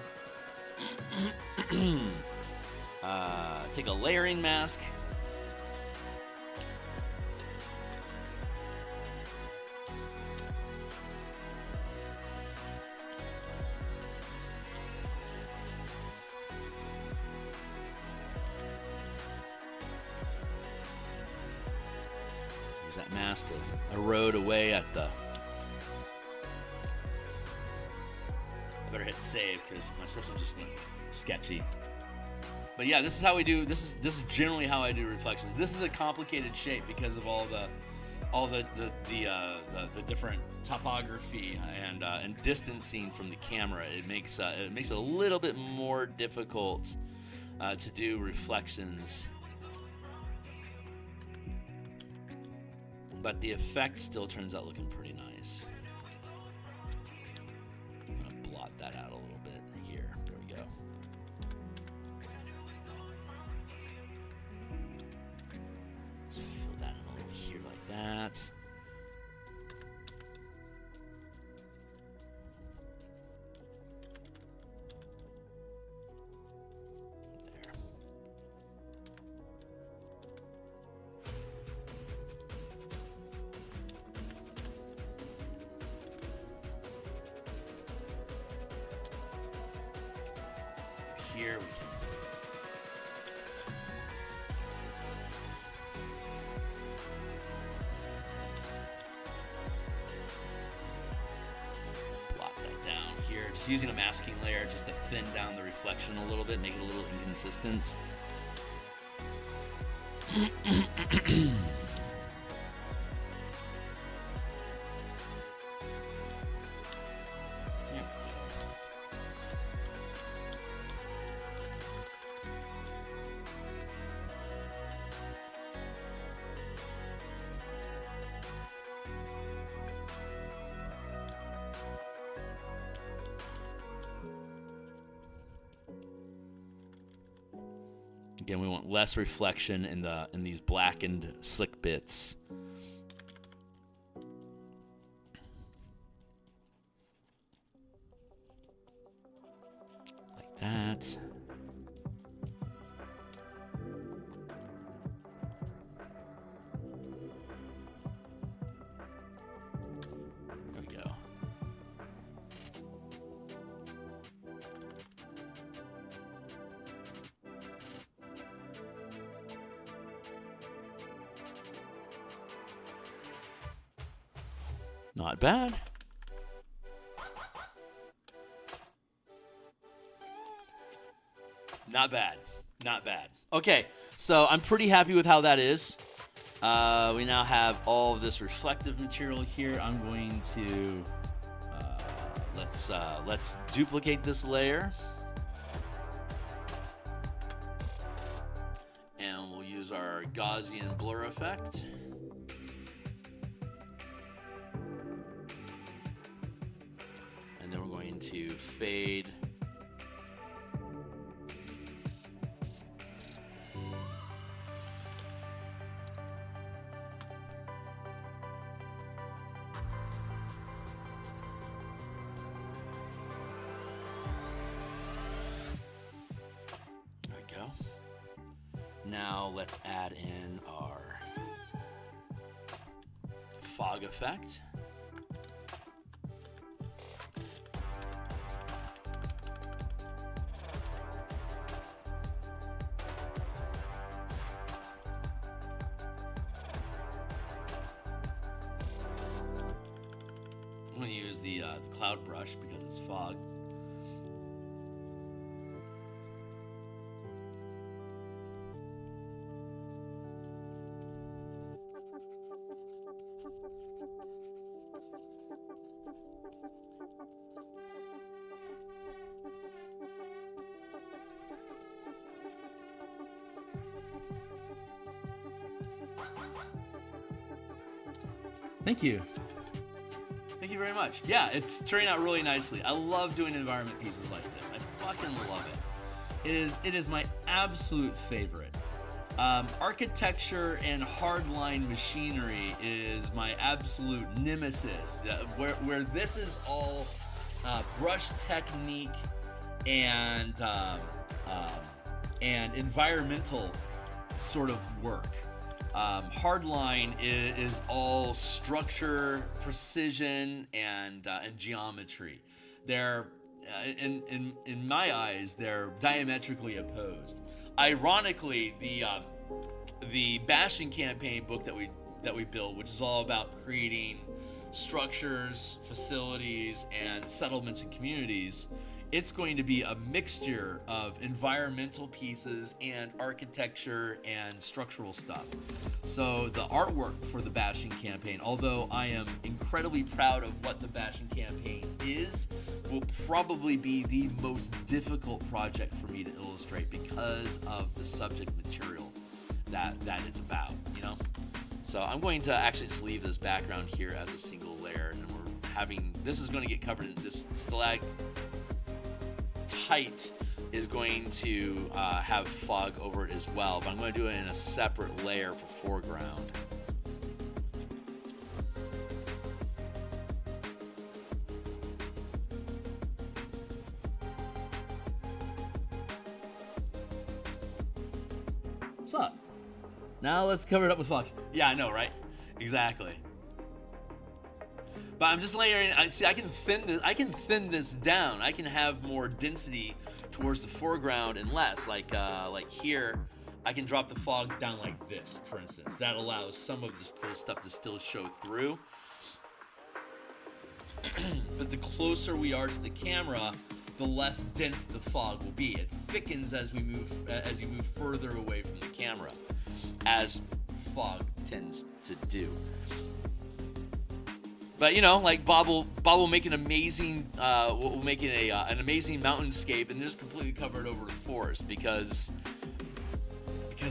take a layering mask. Use that mask to erode away at the... I better hit save because my system just went sketchy. But yeah, this is how we do. This is generally how I do reflections. This is a complicated shape because of all the different topography and distancing from the camera. It makes it a little bit more difficult to do reflections. But the effect still turns out looking pretty nice. That out a little bit here. There we go. Let's fill that in a little here like that. There. Here we can block that down here. Just using a masking layer just to thin down the reflection a little bit, make it a little inconsistent. Again, we want less reflection in these blackened slick bits. that. There we go. Not bad. Not bad. Not bad. Okay, so I'm pretty happy with how that is. We now have all of this reflective material here. I'm going to let's duplicate this layer, and we'll use our Gaussian blur effect. And then we're going to fade. There we go. Now let's add in our fog effect. I'm going to use the cloud brush because it's fog. Thank you. Thank you very much. Yeah, it's turning out really nicely. I love doing environment pieces like this. I fucking love it. It is my absolute favorite. Architecture and hardline machinery is my absolute nemesis. Where this is all brush technique and environmental sort of work. Hardline is all structure, precision, and geometry. They're in my eyes, they're diametrically opposed. Ironically, the Bastion campaign book that we built, which is all about creating structures, facilities, and settlements and communities, it's going to be a mixture of environmental pieces and architecture and structural stuff. So the artwork for the Bastion campaign, although I am incredibly proud of what the Bastion campaign is, will probably be the most difficult project for me to illustrate because of the subject material that it's about, you know? So I'm going to actually just leave this background here as a single layer, and we're having, this is going to get covered in this stalagmite is going to have fog over it as well, but I'm going to do it in a separate layer for foreground. What's up? Now let's cover it up with fog. Yeah, I know, right? Exactly. But I'm just layering. See, I can thin this. I can thin this down. I can have more density towards the foreground and less. Like here, I can drop the fog down like this, for instance. That allows some of this cool stuff to still show through. But the closer we are to the camera, the less dense the fog will be. It thickens as we move, as you move further away from the camera, as fog tends to do. But you know, like Bob will make an amazing, will make it an amazing mountainscape and just completely cover it over the forest because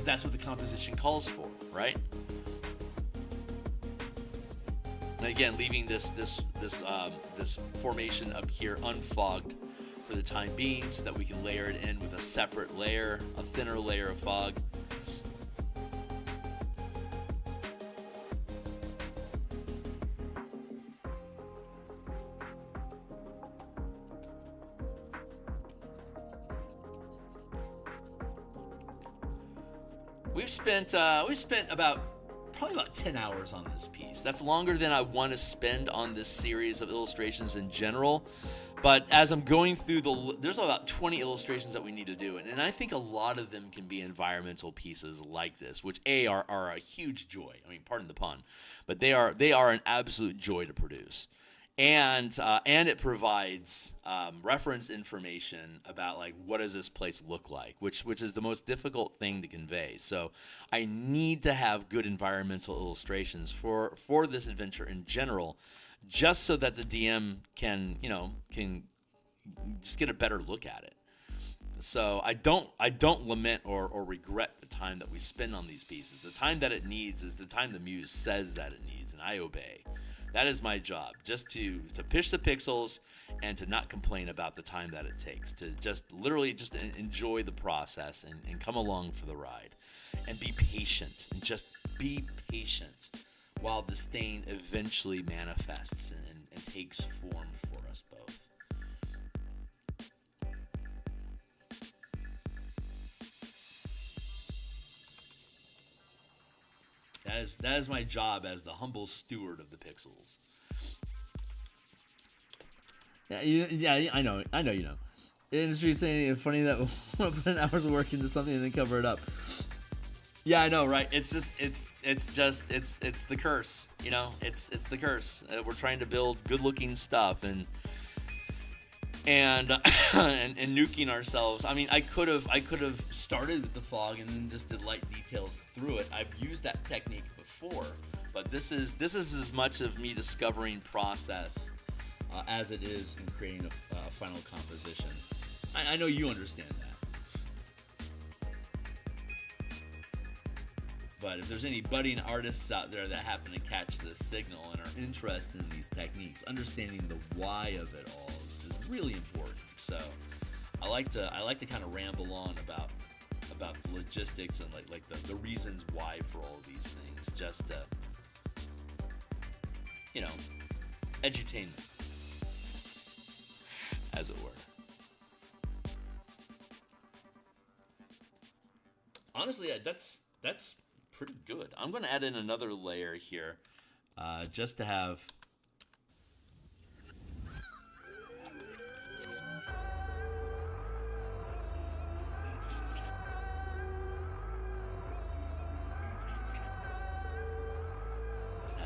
that's what the composition calls for, right? And again, leaving this formation up here unfogged for the time being, so that we can layer it in with a separate layer, a thinner layer of fog. We've spent about probably about 10 hours on this piece. That's longer than I want to spend on this series of illustrations in general. But as I'm going through there's about 20 illustrations that we need to do. And I think a lot of them can be environmental pieces like this, which are a huge joy. I mean, pardon the pun, but they are an absolute joy to produce. And it provides reference information about like what does this place look like, which is the most difficult thing to convey. So I need to have good environmental illustrations for this adventure in general, just so that the DM can just get a better look at it. So I don't lament or regret the time that we spend on these pieces. The time that it needs is the time the muse says that it needs, and I obey. That is my job, just to pitch the pixels and to not complain about the time that it takes, to just literally just enjoy the process and come along for the ride and be patient, and just be patient while this thing eventually manifests and takes form for us both. That is my job as the humble steward of the pixels. Yeah, I know, you know. The industry is saying it's funny that we'll put an hour's work into something and then cover it up. Yeah, I know, right? It's the curse, you know. It's the curse. We're trying to build good-looking stuff and nuking ourselves. I mean, I could have started with the fog and then just did light details through it. I've used that technique before, but this is as much of me discovering process as it is in creating a final composition. I know you understand that. But if there's any budding artists out there that happen to catch this signal and are interested in these techniques, understanding the why of it all is really important. So I like to kind of ramble on about logistics and like the reasons why for all of these things, just to, you know, edutainment, as it were. Honestly, that's pretty good. I'm going to add in another layer here, just to have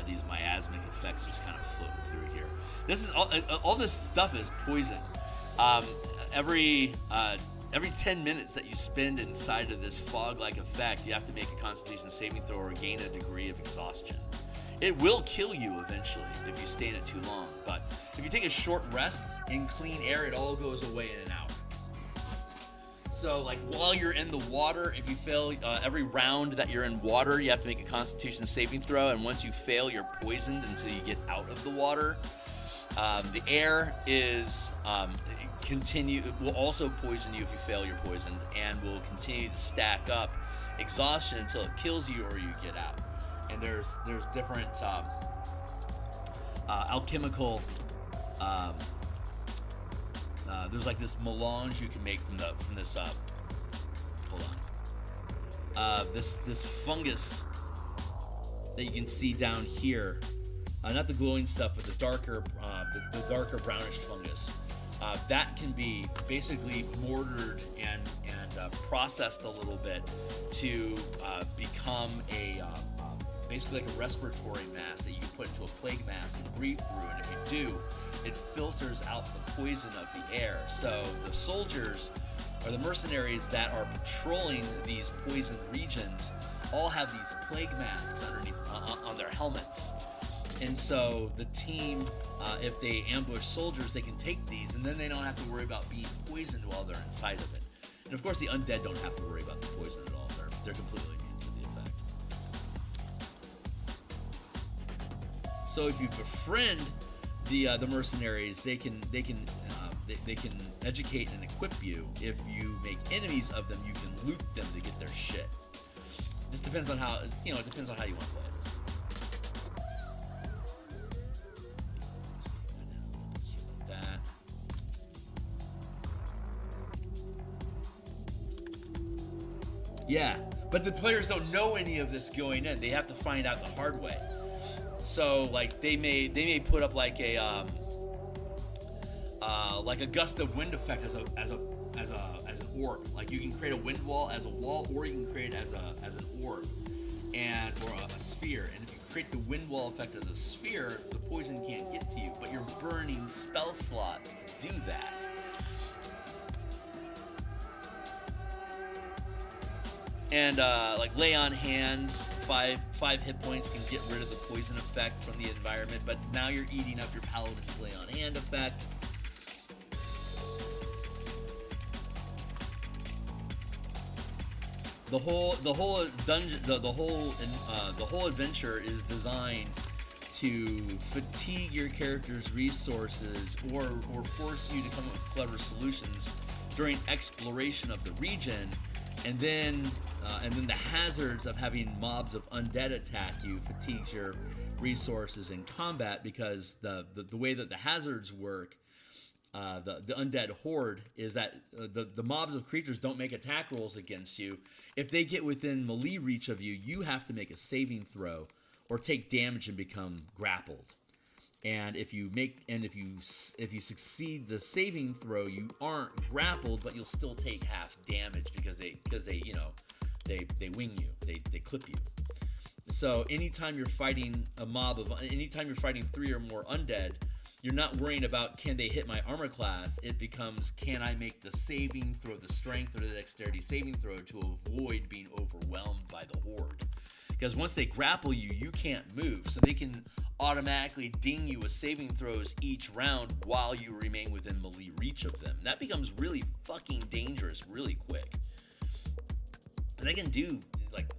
these miasmic effects just kind of floating through here. This is all this stuff is poison. Every 10 minutes that you spend inside of this fog-like effect, you have to make a Constitution saving throw or gain a degree of exhaustion. It will kill you eventually if you stay in it too long, but if you take a short rest in clean air, it all goes away in an hour. So, like, while you're in the water, if you fail every round that you're in water, you have to make a Constitution saving throw, and once you fail, you're poisoned until you get out of the water. The air is will also poison you if you fail, you're poisoned, and will continue to stack up exhaustion until it kills you or you get out. And there's different alchemical there's like this melange you can make from this this fungus that you can see down here. Not the glowing stuff, but the darker brownish fungus. That can be basically mortared and processed a little bit to become basically like a respiratory mask that you can put into a plague mask and breathe through. And if you do, it filters out the poison of the air. So the soldiers or the mercenaries that are patrolling these poisoned regions all have these plague masks underneath on their helmets. And so the team, if they ambush soldiers, they can take these, and then they don't have to worry about being poisoned while they're inside of it. And of course, the undead don't have to worry about the poison at all. They're completely immune to the effect. So if you befriend the mercenaries, they can educate and equip you. If you make enemies of them, you can loot them to get their shit. This depends on how it depends on how you want to play it. Yeah, But the players don't know any of this going in. They have to find out the hard way. So like they may put up like a gust of wind effect as an orb. Like you can create a wind wall as a wall, or you can create it as an orb or a sphere. And if you create the wind wall effect as a sphere, the poison can't get to you. But you're burning spell slots to do that. And like lay on hands, five hit points can get rid of the poison effect from the environment, but now you're eating up your paladin's lay on hand effect. The whole dungeon, the whole adventure is designed to fatigue your character's resources or force you to come up with clever solutions during exploration of the region, and then the hazards of having mobs of undead attack you fatigues your resources in combat, because the way that the hazards work, the undead horde, is that the mobs of creatures don't make attack rolls against you. If they get within melee reach of you, you have to make a saving throw or take damage and become grappled. And if you succeed the saving throw, you aren't grappled, but you'll still take half damage because they wing you, they clip you. So anytime you're fighting anytime you're fighting 3 or more undead, you're not worrying about can they hit my armor class. It becomes, can I make the saving throw, the strength or the dexterity saving throw, to avoid being overwhelmed by the horde. Because once they grapple you, you can't move, so they can automatically ding you with saving throws each round while you remain within melee reach of them. That becomes really fucking dangerous really quick. And they can do like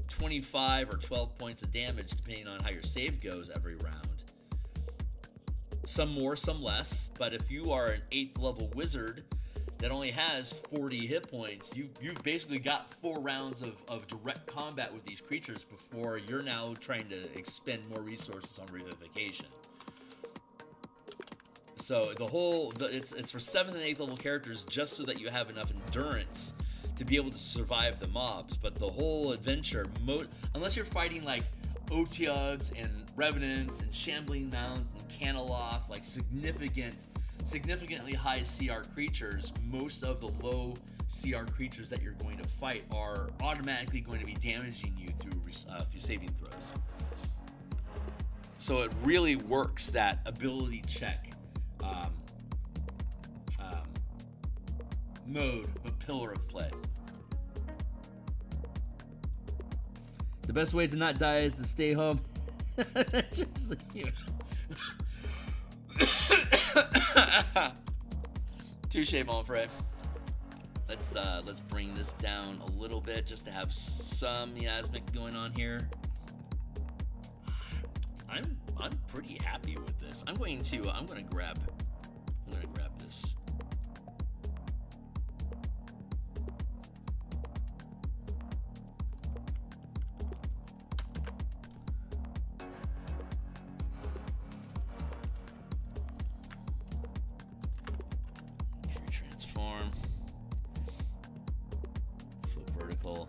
25 or 12 points of damage depending on how your save goes every round. Some more, some less, but if you are an 8th level wizard that only has 40 hit points, you've basically got 4 rounds of direct combat with these creatures before you're now trying to expend more resources on revivification. So it's for 7th and 8th level characters, just so that you have enough endurance to be able to survive the mobs. But the whole adventure, unless you're fighting like Otyugs and Revenants and Shambling Mounds and Caneloth, like significantly high CR creatures, most of the low CR creatures that you're going to fight are automatically going to be damaging you through saving throws. So it really works, that ability check mode, a pillar of play. The best way to not die is to stay home. Touche, mon frère. Let's bring this down a little bit just to have some miasmic going on here. I'm pretty happy with this. I'm gonna grab this. Transform, flip vertical,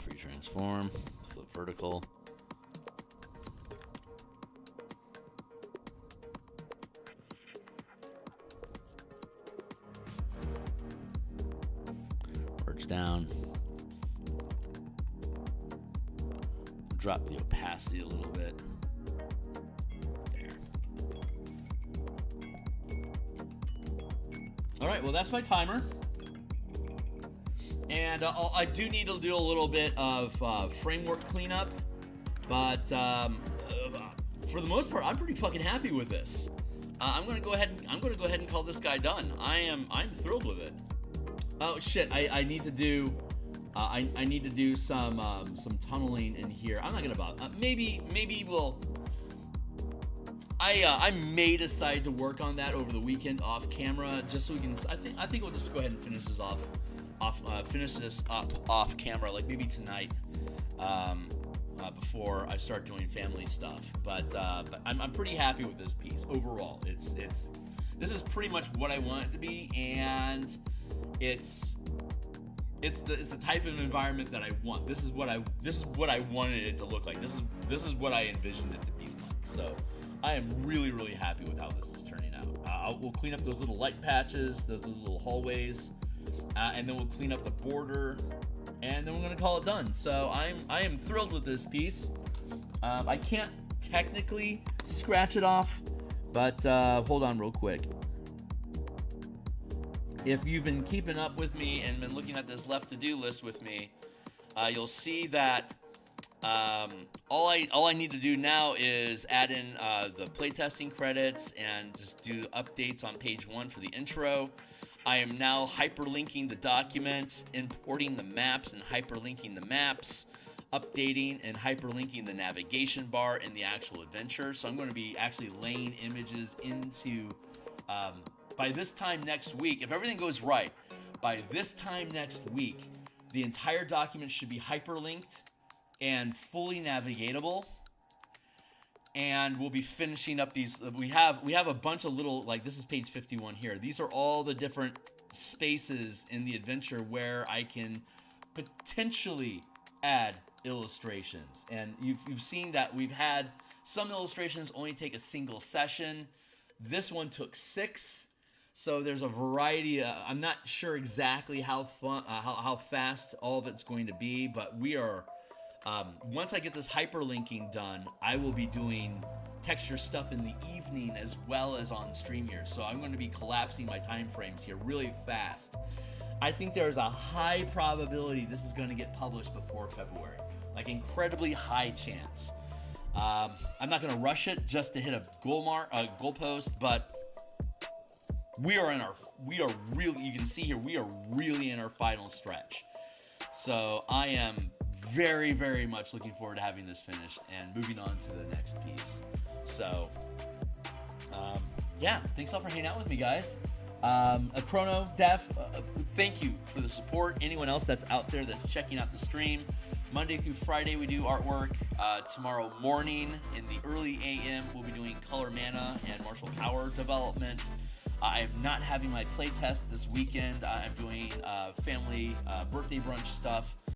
free transform, flip vertical. Down, drop the opacity a little bit. There. All right, well, that's my timer, and I do need to do a little bit of framework cleanup, but for the most part, I'm pretty fucking happy with this. I'm gonna go ahead and call this guy done. I'm thrilled with it. Oh shit! I need to do I need to do some tunneling in here. I'm not gonna bother. Maybe we'll I may decide to work on that over the weekend off camera, just so we can. I think we'll just go ahead and finish this finish this up off camera, like maybe tonight, before I start doing family stuff. But I'm pretty happy with this piece overall. This is pretty much what I want it to be, and it's the type of environment that I want. This is what I wanted it to look like. This is what I envisioned it to be like. So I am really, really happy with how this is turning out. We'll clean up those little light patches, those little hallways, and then we'll clean up the border, and then we're gonna call it done. So I am thrilled with this piece. I can't technically scratch it off, but hold on real quick. If you've been keeping up with me and been looking at this left to-do list with me, you'll see that all I need to do now is add in the playtesting credits and just do updates on page 1 for the intro. I am now hyperlinking the document, importing the maps and hyperlinking the maps, updating and hyperlinking the navigation bar in the actual adventure. So I'm going to be actually laying images into, by this time next week, if everything goes right, by this time next week, the entire document should be hyperlinked and fully navigatable. And we'll be finishing up these. We have a bunch of little, like, this is page 51 here. These are all the different spaces in the adventure where I can potentially add illustrations. And you've seen that we've had some illustrations only take a single session. This one took 6. So there's a variety. I'm not sure exactly how fast all of it's going to be, but we are. Once I get this hyperlinking done, I will be doing texture stuff in the evening as well as on stream here. So I'm going to be collapsing my time frames here really fast. I think there's a high probability this is going to get published before February, like incredibly high chance. I'm not going to rush it just to hit a goal post, but we are really, you can see here, we are really in our final stretch. So I am very, very much looking forward to having this finished and moving on to the next piece. So, yeah, thanks all for hanging out with me, guys. Chrono, Def, thank you for the support. Anyone else that's out there that's checking out the stream, Monday through Friday we do artwork. Tomorrow morning in the early AM we'll be doing color mana and martial power development. I am not having my playtest this weekend. I'm doing family birthday brunch stuff